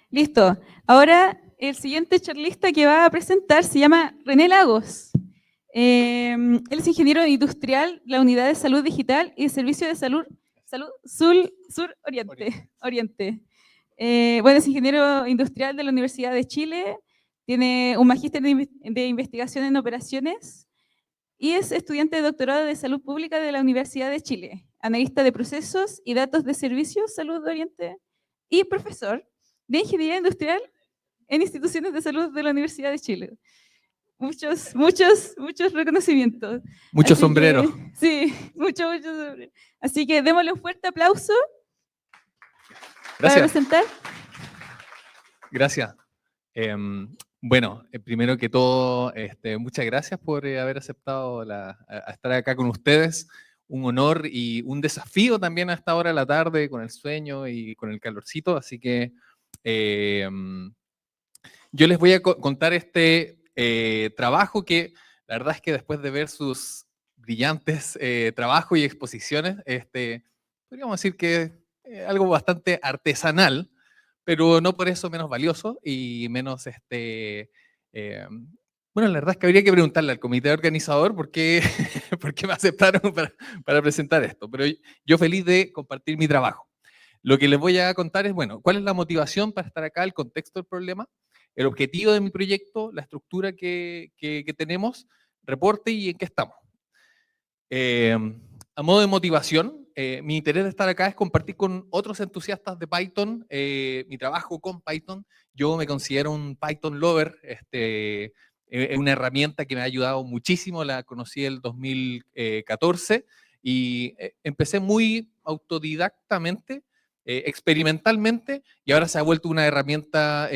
Listo. Ahora el siguiente charlista que va a presentar se llama René Lagos. Él es ingeniero industrial de la Unidad de Salud Digital y Servicio de Salud Sur Oriente. Bueno, es ingeniero industrial de la Universidad de Chile, tiene un magíster de investigación en operaciones y es estudiante de doctorado de salud pública de la Universidad de Chile, analista de procesos y datos de servicios Salud Oriente y profesor de ingeniería industrial en instituciones de salud de la Universidad de Chile. Muchos reconocimientos. Muchos sombreros. Sí, muchos sombreros. Así que démosle un fuerte aplauso. Gracias. Para presentar. Gracias. Bueno, primero que todo, muchas gracias por haber aceptado a estar acá con ustedes. Un honor y un desafío también a esta hora de la tarde con el sueño y con el calorcito. Así que yo les voy a contar este trabajo que la verdad es que después de ver sus brillantes trabajos y exposiciones, podríamos decir que es algo bastante artesanal, pero no por eso menos valioso y menos, bueno, la verdad es que habría que preguntarle al comité organizador por qué, por qué me aceptaron para presentar esto, pero yo feliz de compartir mi trabajo. Lo que les voy a contar es, bueno, cuál es la motivación para estar acá, el contexto del problema, el objetivo de mi proyecto, la estructura que tenemos, reporte y en qué estamos. A modo de motivación, mi interés de estar acá es compartir con otros entusiastas de Python mi trabajo con Python. Yo me considero un Python lover, es una herramienta que me ha ayudado muchísimo, la conocí en el 2014 y empecé muy autodidactamente, experimentalmente, y ahora se ha vuelto una herramienta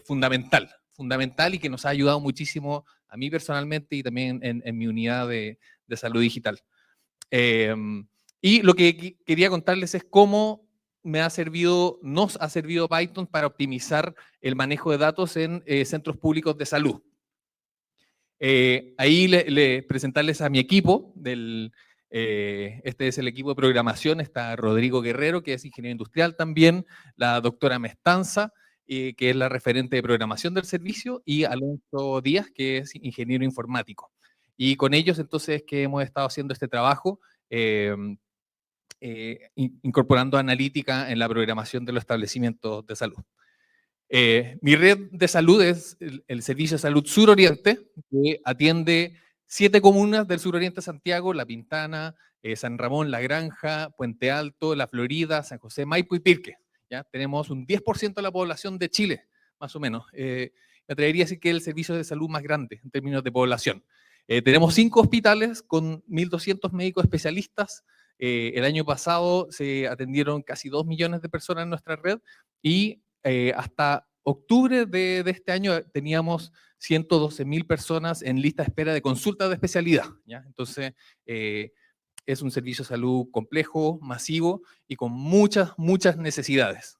fundamental y que nos ha ayudado muchísimo a mí personalmente y también en mi unidad de salud digital. Y lo que quería contarles es cómo nos ha servido Python para optimizar el manejo de datos en centros públicos de salud. Ahí presentarles a mi equipo, este es el equipo de programación, está Rodrigo Guerrero, que es ingeniero industrial también, la doctora Mestanza, que es la referente de programación del servicio, y Alonso Díaz, que es ingeniero informático. Y con ellos entonces que hemos estado haciendo este trabajo, incorporando analítica en la programación de los establecimientos de salud. Mi red de salud es el Servicio de Salud Sur Oriente, que atiende 7 comunas del Sur Oriente de Santiago: La Pintana, San Ramón, La Granja, Puente Alto, La Florida, San José, Maipo y Pirque. ¿Ya? Tenemos un 10% de la población de Chile, más o menos. Me atrevería a decir que es el servicio de salud más grande en términos de población. Tenemos 5 hospitales con 1.200 médicos especialistas. El año pasado se atendieron casi 2 millones de personas en nuestra red y hasta octubre de este año teníamos 112.000 personas en lista de espera de consulta de especialidad. ¿Ya? Entonces, es un servicio de salud complejo, masivo y con muchas necesidades.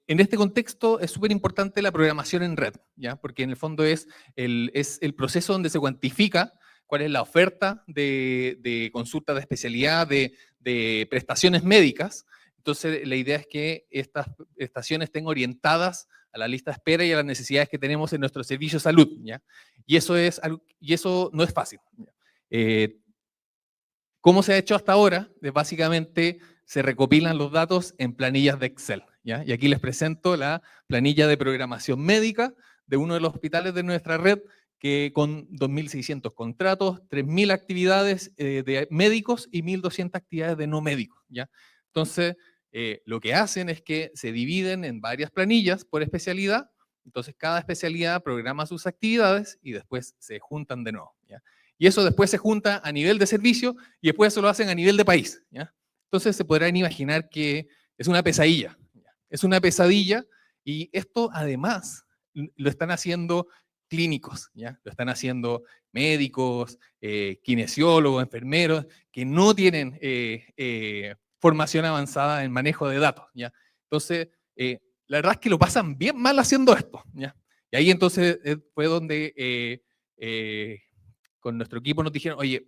En este contexto es súper importante la programación en red, ¿ya? Porque en el fondo es el proceso donde se cuantifica cuál es la oferta de consulta de especialidad, de prestaciones médicas. Entonces, la idea es que estas prestaciones estén orientadas a la lista de espera y a las necesidades que tenemos en nuestro servicio de salud, ¿ya? Y eso no es fácil, ¿ya? ¿Cómo se ha hecho hasta ahora? Básicamente se recopilan los datos en planillas de Excel, ¿ya? Y aquí les presento la planilla de programación médica de uno de los hospitales de nuestra red, que con 2.600 contratos, 3.000 actividades de médicos y 1.200 actividades de no médicos, ¿ya? Entonces, lo que hacen es que se dividen en varias planillas por especialidad. Entonces, cada especialidad programa sus actividades y después se juntan de nuevo, ¿ya? Y eso después se junta a nivel de servicio y después eso lo hacen a nivel de país, ¿ya? Entonces, se podrán imaginar que es una pesadilla, ¿ya? Es una pesadilla, y esto además lo están haciendo clínicos, ¿ya? Lo están haciendo médicos, kinesiólogos, enfermeros, que no tienen formación avanzada en manejo de datos, ¿ya? Entonces, la verdad es que lo pasan bien mal haciendo esto, ¿ya? Y ahí entonces fue donde con nuestro equipo nos dijeron, oye,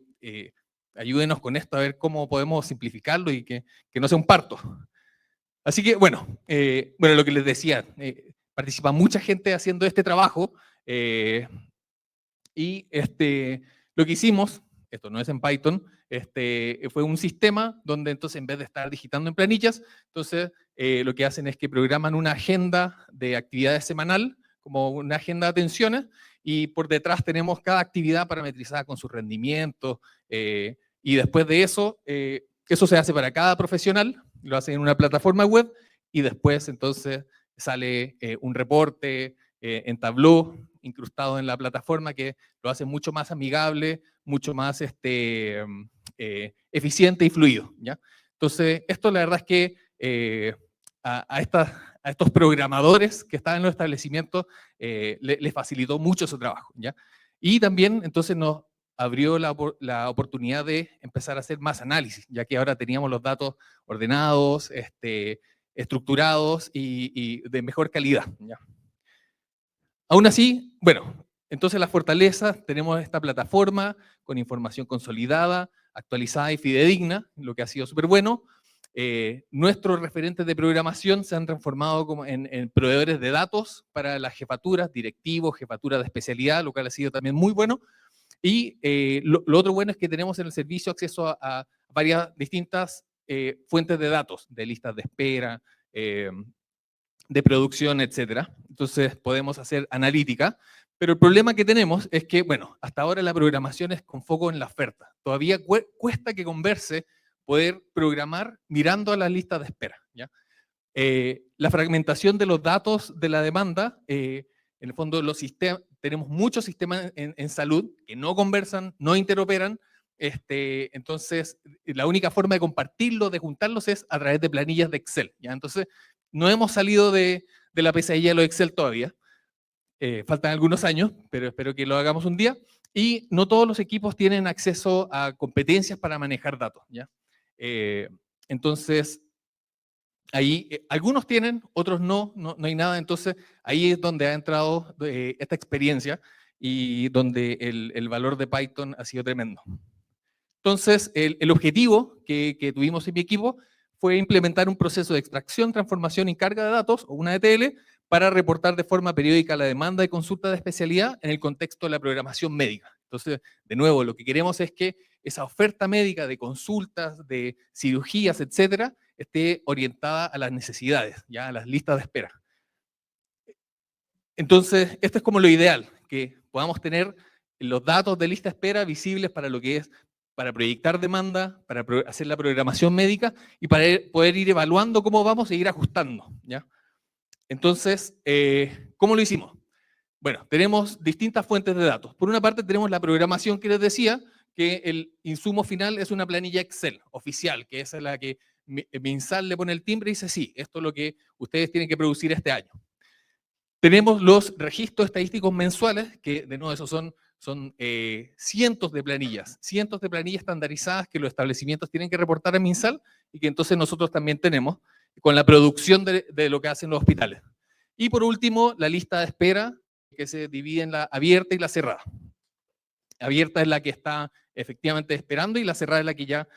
ayúdenos con esto a ver cómo podemos simplificarlo y que no sea un parto. Así que, bueno, lo que les decía, participa mucha gente haciendo este trabajo y lo que hicimos, esto no es en Python, fue un sistema donde entonces en vez de estar digitando en planillas, entonces lo que hacen es que programan una agenda de actividades semanal, como una agenda de atenciones, y por detrás tenemos cada actividad parametrizada con su rendimiento, y después de eso, eso se hace para cada profesional, lo hacen en una plataforma web, y después entonces sale un reporte en Tableau, incrustado en la plataforma, que lo hace mucho más amigable, mucho más eficiente y fluido, ¿ya? Entonces, esto la verdad es que a estos programadores que estaban en los establecimientos les facilitó mucho su trabajo, ¿ya? Y también entonces nos abrió la oportunidad de empezar a hacer más análisis, ya que ahora teníamos los datos ordenados, estructurados y de mejor calidad, ¿ya? Aún así, bueno, entonces las fortalezas, tenemos esta plataforma con información consolidada, actualizada y fidedigna, lo que ha sido súper bueno. Nuestros referentes de programación se han transformado como en proveedores de datos para las jefaturas, directivos, jefaturas de especialidad, lo cual ha sido también muy bueno. Y lo otro bueno es que tenemos en el servicio acceso a varias distintas fuentes de datos, de listas de espera, de producción, etcétera. Entonces podemos hacer analítica, pero el problema que tenemos es que, bueno, hasta ahora la programación es con foco en la oferta. Todavía cuesta que converse poder programar mirando a las listas de espera, ¿ya? La fragmentación de los datos de la demanda, en el fondo los sistemas, tenemos muchos sistemas en salud que no conversan, no interoperan, entonces la única forma de compartirlos, de juntarlos es a través de planillas de Excel, ¿ya? Entonces no hemos salido de la pesadilla de los Excel todavía, faltan algunos años, pero espero que lo hagamos un día, y no todos los equipos tienen acceso a competencias para manejar datos, ¿ya? Entonces, ahí algunos tienen, otros no hay nada, entonces ahí es donde ha entrado esta experiencia y donde el valor de Python ha sido tremendo. Entonces, el objetivo que tuvimos en mi equipo fue implementar un proceso de extracción, transformación y carga de datos, o una ETL, para reportar de forma periódica la demanda de consulta de especialidad en el contexto de la programación médica. Entonces, de nuevo, lo que queremos es que esa oferta médica de consultas, de cirugías, etcétera, esté orientada a las necesidades, ya a las listas de espera. Entonces, esto es como lo ideal, que podamos tener los datos de lista de espera visibles para lo que es, para proyectar demanda, para hacer la programación médica y para poder ir evaluando cómo vamos a ir ajustando, ¿ya? Entonces, ¿cómo lo hicimos? Bueno, tenemos distintas fuentes de datos. Por una parte tenemos la programación que les decía, que el insumo final es una planilla Excel oficial, que es la que MinSal le pone el timbre y dice, sí, esto es lo que ustedes tienen que producir este año. Tenemos los registros estadísticos mensuales, que de nuevo esos son cientos de planillas estandarizadas que los establecimientos tienen que reportar a MinSal y que entonces nosotros también tenemos con la producción de lo que hacen los hospitales. Y por último, la lista de espera, que se divide en la abierta y la cerrada. Abierta es la que está efectivamente esperando y la cerrada es la que ya,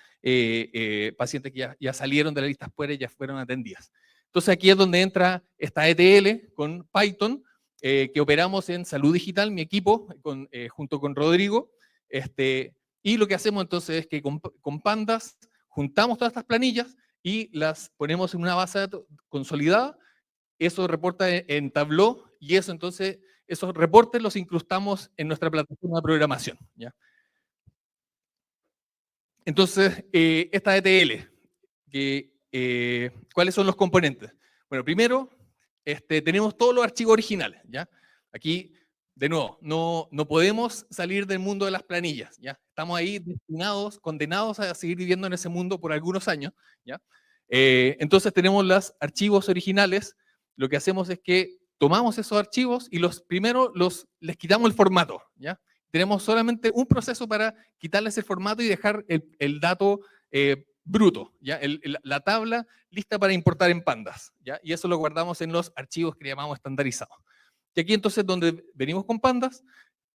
pacientes que ya salieron de la lista de espera y ya fueron atendidas. Entonces aquí es donde entra esta ETL con Python, que operamos en Salud Digital, mi equipo, junto con Rodrigo. Y lo que hacemos entonces es que con Pandas juntamos todas estas planillas y las ponemos en una base de datos consolidada. Eso reporta en Tableau y eso entonces, esos reportes los incrustamos en nuestra plataforma de programación, ¿ya? Entonces, esta ETL, ¿cuáles son los componentes? Bueno, primero, tenemos todos los archivos originales, ¿ya? Aquí, de nuevo, no podemos salir del mundo de las planillas, ¿ya? Estamos ahí destinados, condenados a seguir viviendo en ese mundo por algunos años, ¿ya? Entonces tenemos los archivos originales. Lo que hacemos es que tomamos esos archivos y primero les quitamos el formato, ¿ya? Tenemos solamente un proceso para quitarles el formato y dejar el dato bruto, ¿ya? La tabla lista para importar en Pandas, ¿ya? Y eso lo guardamos en los archivos que llamamos estandarizados. Y aquí entonces donde venimos con Pandas,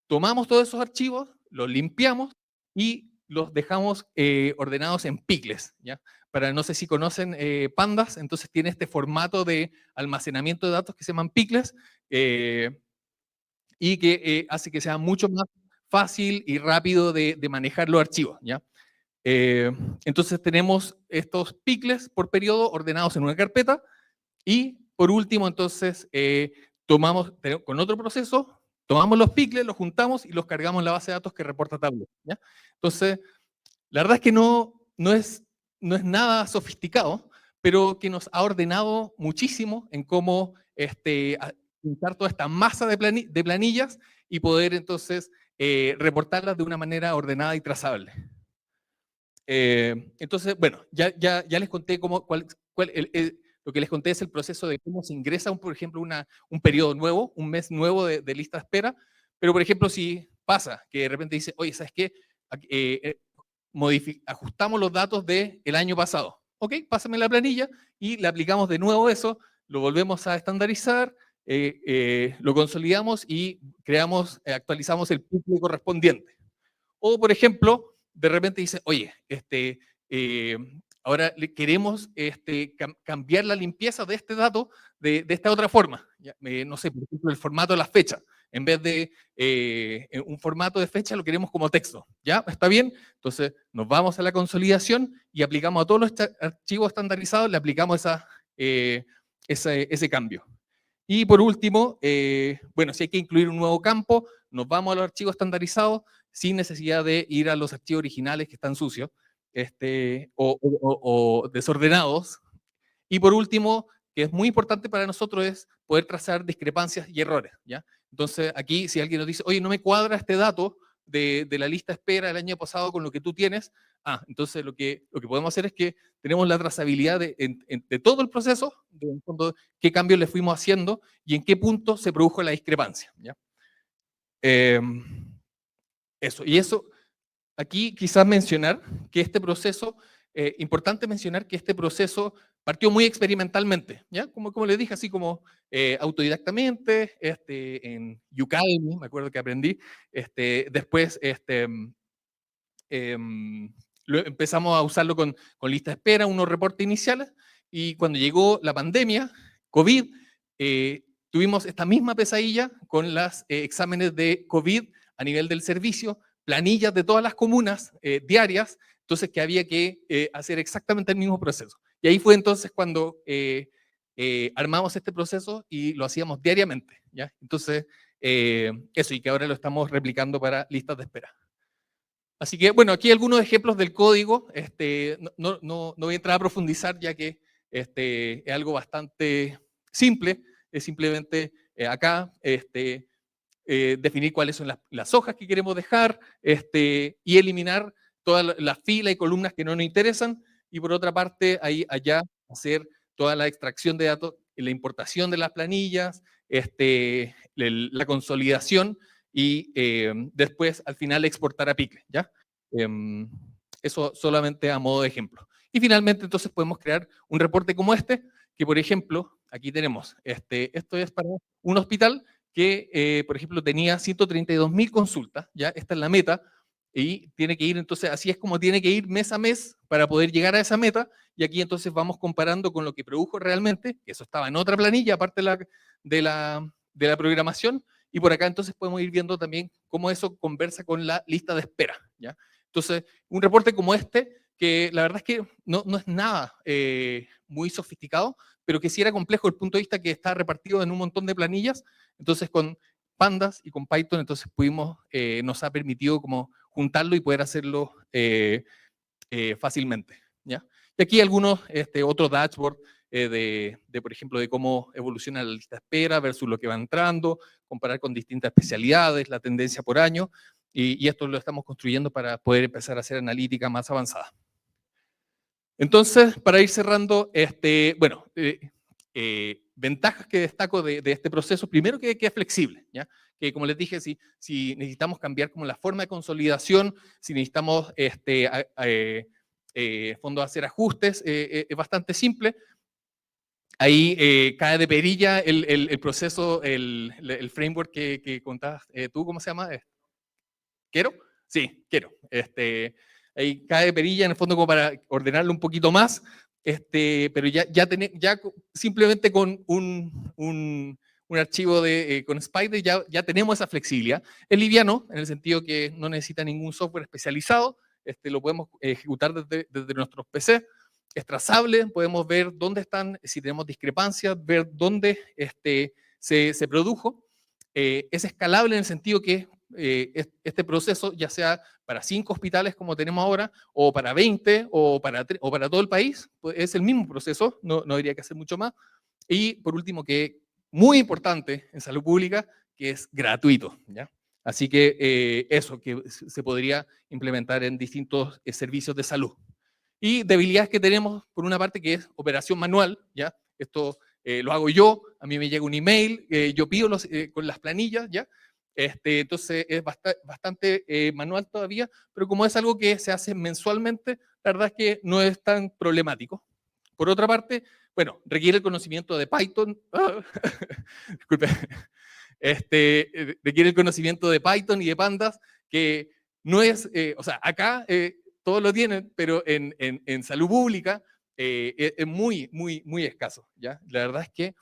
tomamos todos esos archivos, los limpiamos y los dejamos ordenados en picles, ¿ya? Para, no sé si conocen Pandas, entonces tiene este formato de almacenamiento de datos que se llaman picles y que hace que sea mucho más fácil y rápido de manejar los archivos, ¿ya? Entonces tenemos estos picles por periodo ordenados en una carpeta y por último entonces con otro proceso, tomamos los picles, los juntamos y los cargamos en la base de datos que reporta Tableau, ¿ya? Entonces, la verdad es que no es nada sofisticado, pero que nos ha ordenado muchísimo en cómo juntar toda esta masa de planillas y poder entonces reportarlas de una manera ordenada y trazable. Entonces, bueno, ya les conté lo que les conté es el proceso de cómo se ingresa, por ejemplo, un periodo nuevo, un mes nuevo de lista de espera, pero por ejemplo, si pasa que de repente dice, oye, ¿sabes qué? Ajustamos los datos del año pasado. Ok, pásame la planilla y le aplicamos de nuevo eso, lo volvemos a estandarizar, lo consolidamos y actualizamos el pico correspondiente. O, por ejemplo, de repente dice, oye, ahora queremos cambiar la limpieza de este dato de esta otra forma. No sé, por ejemplo, el formato de la fecha. En vez de un formato de fecha, lo queremos como texto. ¿Ya? ¿Está bien? Entonces, nos vamos a la consolidación y aplicamos a todos los archivos estandarizados, le aplicamos ese cambio. Y por último, bueno, si hay que incluir un nuevo campo, nos vamos a los archivos estandarizados sin necesidad de ir a los archivos originales que están sucios o desordenados. Y por último, que es muy importante para nosotros, es poder trazar discrepancias y errores, ¿ya? Entonces, aquí, si alguien nos dice, oye, no me cuadra este dato de la lista de espera del año pasado con lo que tú tienes, entonces lo que podemos hacer es que tenemos la trazabilidad de todo el proceso, de en fondo, qué cambios le fuimos haciendo y en qué punto se produjo la discrepancia, ¿ya? Eso, aquí quizás mencionar que este proceso, importante mencionar que este proceso partió muy experimentalmente, ¿ya? Como les dije, así como autodidactamente, en Udemy, me acuerdo que aprendí, después empezamos a usarlo con lista de espera, unos reportes iniciales, y cuando llegó la pandemia, COVID, tuvimos esta misma pesadilla con los exámenes de COVID a nivel del servicio, planillas de todas las comunas diarias, entonces que había que hacer exactamente el mismo proceso. Y ahí fue entonces cuando armamos este proceso y lo hacíamos diariamente, ¿ya? Entonces, eso, y que ahora lo estamos replicando para listas de espera. Así que, bueno, aquí algunos ejemplos del código. No voy a entrar a profundizar ya que es algo bastante simple. Es simplemente acá definir cuáles son las hojas que queremos dejar y eliminar todas las filas y columnas que no nos interesan. Y por otra parte, allá hacer toda la extracción de datos, la importación de las planillas, la consolidación y después al final exportar a Pickle, ¿ya? Eso solamente a modo de ejemplo. Y finalmente entonces podemos crear un reporte como este, que por ejemplo, aquí tenemos, esto es para un hospital que, por ejemplo, tenía 132.000 consultas, ¿ya? Esta es la meta, y tiene que ir, entonces, así es como tiene que ir mes a mes para poder llegar a esa meta, y aquí entonces vamos comparando con lo que produjo realmente, que eso estaba en otra planilla, aparte de la programación, y por acá entonces podemos ir viendo también cómo eso conversa con la lista de espera, ¿ya? Entonces, un reporte como este, que la verdad es que no es nada muy sofisticado, pero que sí era complejo desde el punto de vista que está repartido en un montón de planillas. Entonces, con Pandas y con Python, entonces nos ha permitido como juntarlo y poder hacerlo fácilmente, ¿ya? Y aquí algunos otros dashboards por ejemplo, de cómo evoluciona la lista de espera versus lo que va entrando, comparar con distintas especialidades, la tendencia por año, y esto lo estamos construyendo para poder empezar a hacer analítica más avanzada. Entonces, para ir cerrando, bueno, ventajas que destaco de este proceso, primero que es flexible, ¿ya? Que como les dije, si necesitamos cambiar como la forma de consolidación, si necesitamos fondo hacer ajustes, es bastante simple. Ahí cae de perilla el proceso, el framework que contabas tú, ¿cómo se llama? ¿Quiero? Sí, quiero. ahí cae perilla en el fondo como para ordenarlo un poquito más, pero ya simplemente con un archivo con Spider ya tenemos esa flexibilidad. Es liviano en el sentido que no necesita ningún software especializado, lo podemos ejecutar desde nuestros PC. Es trazable, podemos ver dónde están, si tenemos discrepancias, ver dónde se produjo. Es escalable en el sentido que este proceso, ya sea para 5 hospitales como tenemos ahora, o para 20, o para todo el país, pues es el mismo proceso, no habría que hacer mucho más. Y por último, que muy importante en salud pública, que es gratuito, ¿ya? Así que eso, que se podría implementar en distintos servicios de salud. Y debilidades que tenemos, por una parte, que es operación manual, ¿ya? Esto lo hago yo, a mí me llega un email, yo pido con las planillas, ¿ya? Entonces es bastante manual todavía, pero como es algo que se hace mensualmente, la verdad es que no es tan problemático. Por otra parte, bueno, requiere el conocimiento de Python. Disculpe. Requiere el conocimiento de Python y de Pandas, que no es, o sea, acá todos lo tienen, pero en salud pública es muy, muy, muy escaso, ¿ya? La verdad es que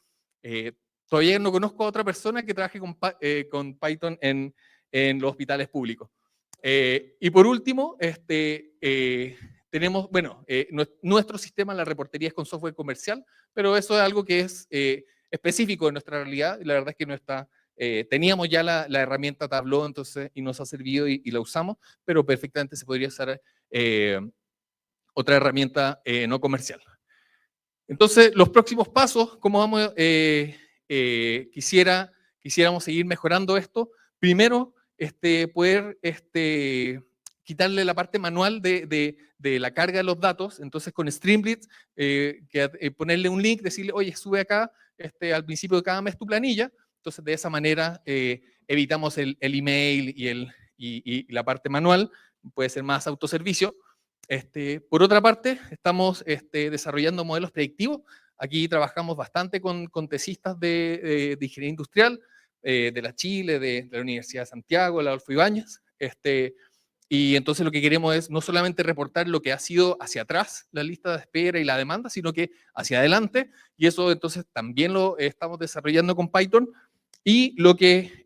todavía no conozco a otra persona que trabaje con Python en los hospitales públicos. Y por último, tenemos, bueno, nuestro sistema, la reportería es con software comercial, pero eso es algo que es específico de nuestra realidad y la verdad es que no está, teníamos ya la herramienta Tableau entonces, y nos ha servido y la usamos, pero perfectamente se podría usar otra herramienta no comercial. Entonces, los próximos pasos, ¿cómo vamos? Quisiéramos seguir mejorando esto. Primero, poder quitarle la parte manual de la carga de los datos. Entonces, con Streamlit, ponerle un link, decirle, oye, sube acá al principio de cada mes tu planilla. Entonces, de esa manera evitamos el email y la parte manual. Puede ser más autoservicio. Por otra parte, estamos desarrollando modelos predictivos. Aquí trabajamos bastante con tesistas de ingeniería industrial, de la Chile, de la Universidad de Santiago, de la Adolfo Ibáñez. Y entonces lo que queremos es no solamente reportar lo que ha sido hacia atrás, la lista de espera y la demanda, sino que hacia adelante. Y eso entonces también lo estamos desarrollando con Python. Y lo que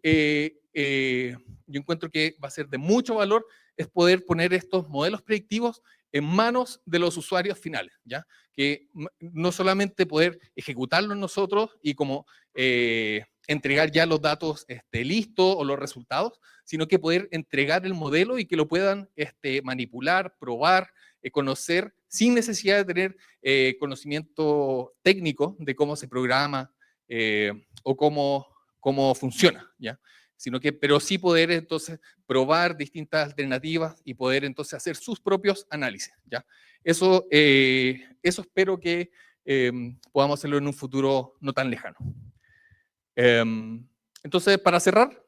yo encuentro que va a ser de mucho valor es poder poner estos modelos predictivos en manos de los usuarios finales, ¿ya? Que no solamente poder ejecutarlos nosotros y como entregar ya los datos listos o los resultados, sino que poder entregar el modelo y que lo puedan manipular, probar, conocer, sin necesidad de tener conocimiento técnico de cómo se programa o cómo funciona, ¿ya? Pero sí poder entonces probar distintas alternativas y poder entonces hacer sus propios análisis, ¿ya? Eso espero que podamos hacerlo en un futuro no tan lejano. Entonces, para cerrar,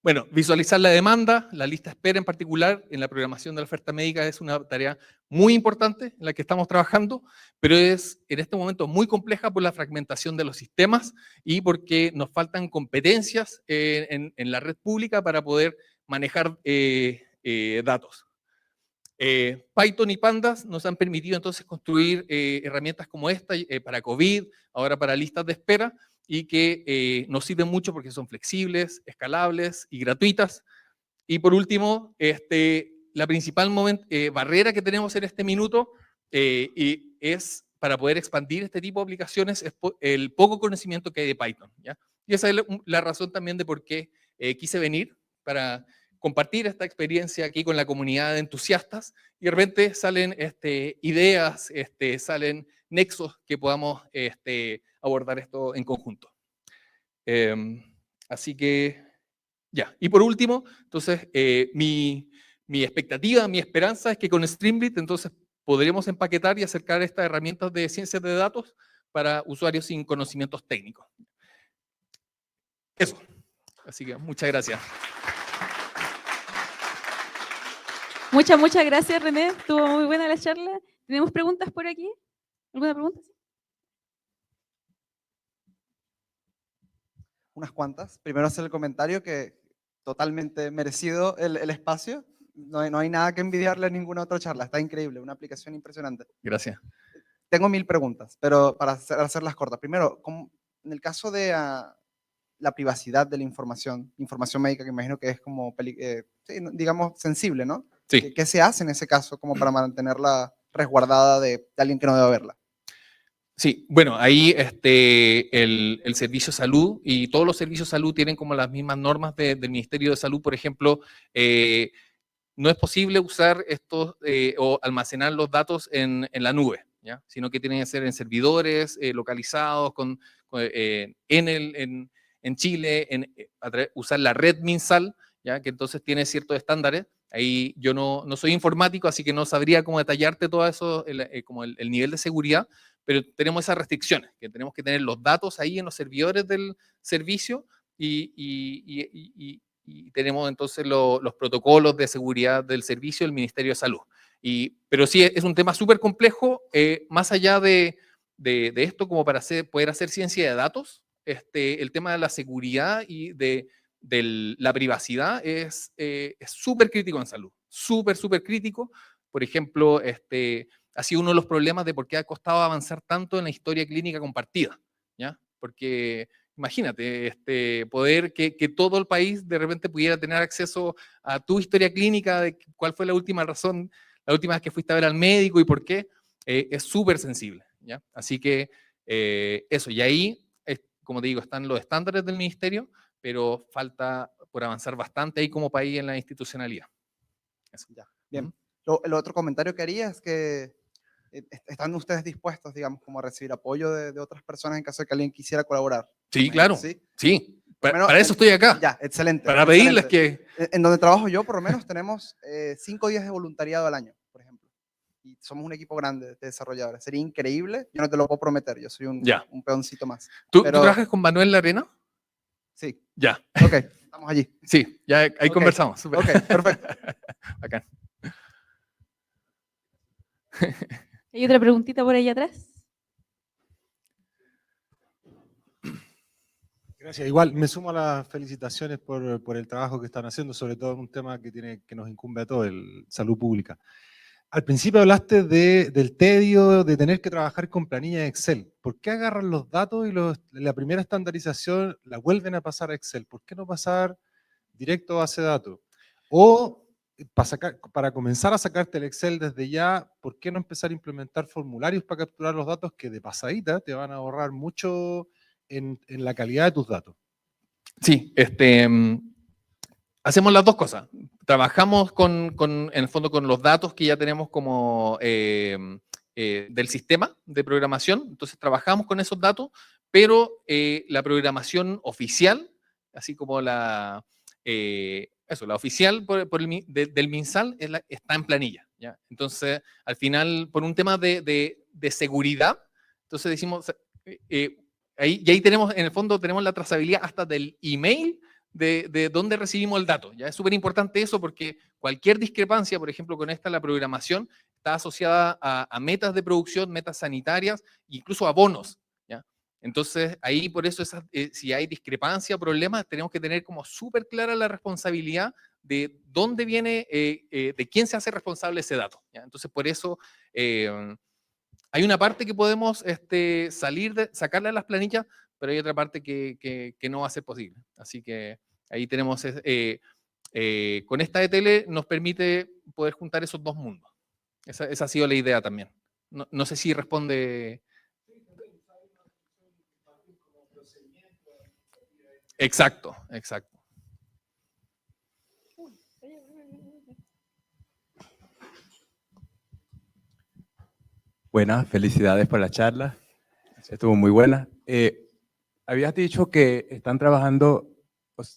bueno, visualizar la demanda, la lista de espera en particular, en la programación de la oferta médica es una tarea muy importante en la que estamos trabajando, pero es en este momento muy compleja por la fragmentación de los sistemas y porque nos faltan competencias en la red pública para poder manejar datos. Python y Pandas nos han permitido entonces construir herramientas como esta para COVID, ahora para listas de espera, y que nos sirven mucho porque son flexibles, escalables y gratuitas. Y por último, la principal barrera que tenemos en este minuto y es para poder expandir este tipo de aplicaciones es el poco conocimiento que hay de Python, ¿ya? Y esa es la razón también de por qué quise venir, para compartir esta experiencia aquí con la comunidad de entusiastas y de repente salen ideas, salen nexos que podamos abordar esto en conjunto. Así que, ya. Y por último, entonces, mi expectativa, mi esperanza es que con Streamlit entonces podremos empaquetar y acercar estas herramientas de ciencias de datos para usuarios sin conocimientos técnicos. Eso. Así que muchas gracias. Muchas gracias, René. Estuvo muy buena la charla. ¿Tenemos preguntas por aquí? ¿Alguna pregunta? Unas cuantas. Primero hacer el comentario que totalmente merecido el espacio. no hay nada que envidiarle a ninguna otra charla, está increíble, una aplicación impresionante. Gracias. Tengo 1000 preguntas, pero para hacerlas cortas. Primero, en el caso de la privacidad de la información médica, que imagino que es como, sí, digamos, sensible, ¿no? Sí. ¿Qué se hace en ese caso como para mantenerla resguardada de alguien que no deba verla? Sí, bueno, ahí el servicio de salud y todos los servicios de salud tienen como las mismas normas del Ministerio de Salud. Por ejemplo, no es posible usar estos o almacenar los datos en la nube, ¿ya? Sino que tienen que ser en servidores localizados en Chile, usar la red MinSal, ¿ya? Que entonces tiene ciertos estándares. Ahí yo no soy informático, así que no sabría cómo detallarte todo eso, como el nivel de seguridad, pero tenemos esas restricciones, que tenemos que tener los datos ahí en los servidores del servicio y tenemos entonces los protocolos de seguridad del servicio del Ministerio de Salud. Pero sí, es un tema súper complejo, más allá de esto, como para poder hacer ciencia de datos, el tema de la seguridad y de la privacidad es súper crítico en salud, súper crítico. Por ejemplo, ha sido uno de los problemas de por qué ha costado avanzar tanto en la historia clínica compartida, ¿ya? Porque imagínate, poder que todo el país de repente pudiera tener acceso a tu historia clínica, de cuál fue la última razón, la última vez que fuiste a ver al médico y por qué, es súper sensible, ¿ya? Así que eso, y ahí, como te digo, están los estándares del ministerio, pero falta por avanzar bastante ahí como país en la institucionalidad. Eso. Ya, bien. El otro comentario que haría es que ¿están ustedes dispuestos, digamos, como a recibir apoyo de otras personas en caso de que alguien quisiera colaborar? Sí, claro. ¿Sí? Sí. Para eso estoy acá. Ya, excelente. Para pedirles que... En donde trabajo yo, por lo menos, tenemos 5 días de voluntariado al año, por ejemplo. Y somos un equipo grande de desarrolladores. Sería increíble. Yo no te lo puedo prometer. Yo soy un peoncito más. ¿Tú trabajas con Manuel Larena? Sí. Ya. Ok, estamos allí. Sí, ya ahí conversamos. Super. Ok, perfecto. Acá. ¿Hay otra preguntita por ahí atrás? Gracias. Igual me sumo a las felicitaciones por el trabajo que están haciendo, sobre todo en un tema que nos incumbe a todos, el salud pública. Al principio hablaste del tedio de tener que trabajar con planillas de Excel. ¿Por qué agarran los datos y la primera estandarización la vuelven a pasar a Excel? ¿Por qué no pasar directo a base de datos? O para comenzar a sacarte el Excel desde ya, ¿por qué no empezar a implementar formularios para capturar los datos que de pasadita te van a ahorrar mucho en la calidad de tus datos? Sí, hacemos las dos cosas. Trabajamos en el fondo con los datos que ya tenemos como del sistema de programación. Entonces trabajamos con esos datos, pero la programación oficial, así como la oficial del MinSal está en planilla, ¿ya? Entonces, al final, por un tema de seguridad, entonces decimos, ahí tenemos, en el fondo, tenemos la trazabilidad hasta del email de dónde recibimos el dato. ¿Ya? Es súper importante eso porque cualquier discrepancia, por ejemplo, con la programación, está asociada a metas de producción, metas sanitarias, incluso a bonos. ¿Ya? Entonces, ahí por eso si hay discrepancia o problemas, tenemos que tener como súper clara la responsabilidad de dónde viene, de quién se hace responsable ese dato. ¿Ya? Entonces, por eso hay una parte que podemos sacarle a las planillas, pero hay otra parte que no va a ser posible. Así que ahí tenemos, con esta ETL nos permite poder juntar esos dos mundos. Esa ha sido la idea también. No sé si responde. Exacto. Buenas, felicidades por la charla. Estuvo muy buena. Habías dicho que están trabajando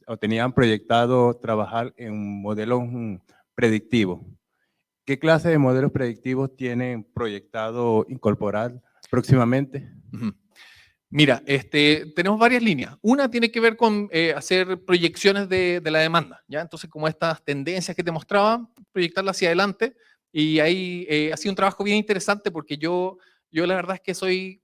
o tenían proyectado trabajar en modelos predictivos. ¿Qué clase de modelos predictivos tienen proyectado incorporar próximamente? Mira, tenemos varias líneas. Una tiene que ver con hacer proyecciones de la demanda, ¿ya? Entonces, como estas tendencias que te mostraba, proyectarlas hacia adelante. Y ahí ha sido un trabajo bien interesante porque yo la verdad es que soy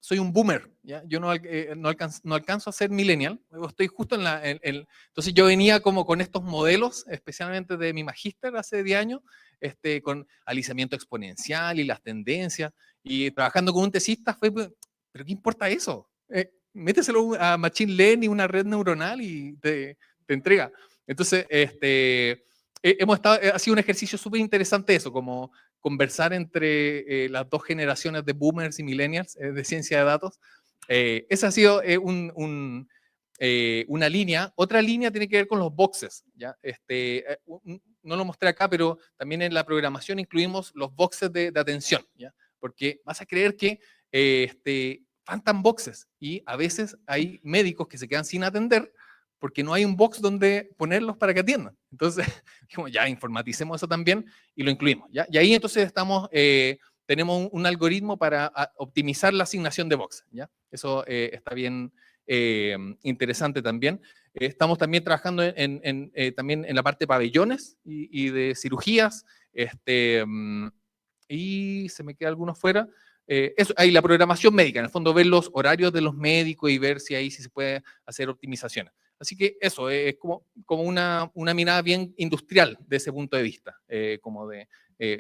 soy un boomer, ¿ya? Yo no alcanzo a ser millennial, estoy justo entonces yo venía como con estos modelos, especialmente de mi magíster hace 10 años, con alisamiento exponencial y las tendencias, y trabajando con un tesista fue, ¿pero qué importa eso? Méteselo a Machine Learning, una red neuronal y te entrega. Entonces, ha sido un ejercicio súper interesante eso, como conversar entre las dos generaciones de boomers y millennials de ciencia de datos. Esa ha sido una línea. Otra línea tiene que ver con los boxes, ¿ya? No lo mostré acá, pero también en la programación incluimos los boxes de atención, ¿ya? Porque vas a creer que faltan boxes y a veces hay médicos que se quedan sin atender porque no hay un box donde ponerlos para que atiendan. Entonces, dijimos, ya informaticemos eso también y lo incluimos, ¿ya? Y ahí entonces tenemos un algoritmo para optimizar la asignación de boxes, ¿ya? Eso está bien interesante también. Estamos también trabajando también en la parte de pabellones y de cirugías, y se me queda alguno fuera. Ahí la programación médica, en el fondo ver los horarios de los médicos y ver si ahí sí se puede hacer optimizaciones. Así que eso es como una mirada bien industrial de ese punto de vista, como de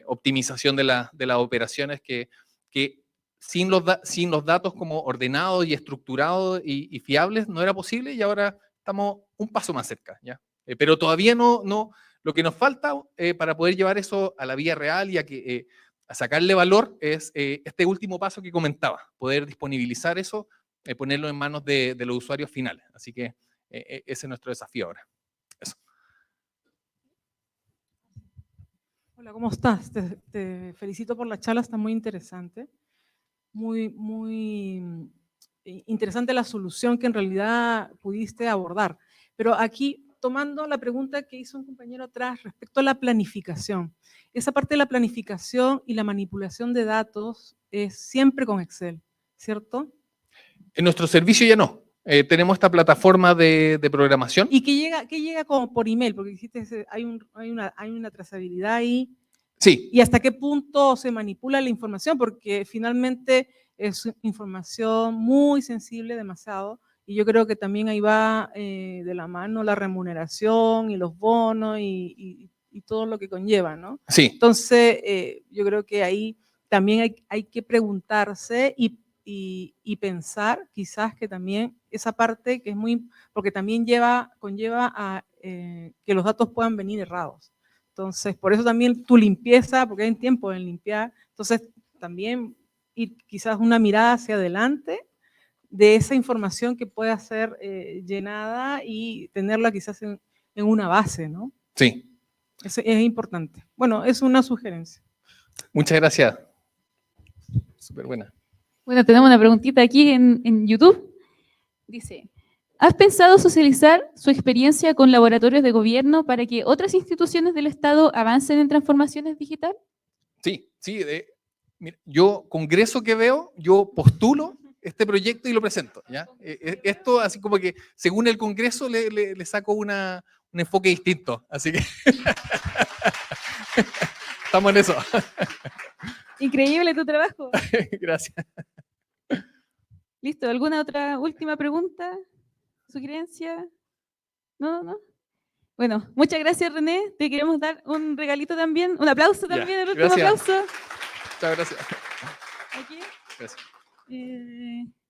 optimización de las operaciones que sin los datos como ordenados y estructurados y fiables no era posible, y ahora estamos un paso más cerca, ¿ya? Pero todavía no, lo que nos falta para poder llevar eso a la vida real y a sacarle valor es este último paso que comentaba, poder disponibilizar eso, ponerlo en manos de los usuarios finales. Así que ese es nuestro desafío ahora. Eso. Hola, ¿cómo estás? Te felicito por la charla, está muy interesante. Muy interesante la solución que en realidad pudiste abordar. Pero aquí, tomando la pregunta que hizo un compañero atrás respecto a la planificación. Esa parte de la planificación y la manipulación de datos es siempre con Excel, ¿cierto? En nuestro servicio ya no. Tenemos esta plataforma de programación. ¿Y que llega como por email? Porque dijiste, hay una trazabilidad ahí. Sí. ¿Y hasta qué punto se manipula la información? Porque finalmente es información muy sensible, demasiado, y yo creo que también ahí va de la mano la remuneración y los bonos y todo lo que conlleva, ¿no? Sí. Entonces, yo creo que ahí también hay que preguntarse y pensar quizás que también esa parte que es muy, porque también conlleva a que los datos puedan venir errados. Entonces, por eso también tu limpieza, porque hay tiempo en limpiar, entonces también ir quizás una mirada hacia adelante de esa información que pueda ser llenada y tenerla quizás en una base, ¿no? Sí. Eso es importante. Bueno, es una sugerencia. Muchas gracias. Súper buena. Bueno, tenemos una preguntita aquí en YouTube. Dice, ¿has pensado socializar su experiencia con laboratorios de gobierno para que otras instituciones del Estado avancen en transformaciones digitales? Sí. Mira, yo, congreso que veo, yo postulo este proyecto y lo presento, ¿ya? Esto, así como que, según el congreso, le saco un enfoque distinto. Así que estamos en eso. Increíble tu trabajo. Gracias. Listo, ¿alguna otra última pregunta? ¿Sugerencia? ¿No? Bueno, muchas gracias, René. Te queremos dar un regalito también, un aplauso también, el último aplauso. Muchas gracias. Aquí. Gracias.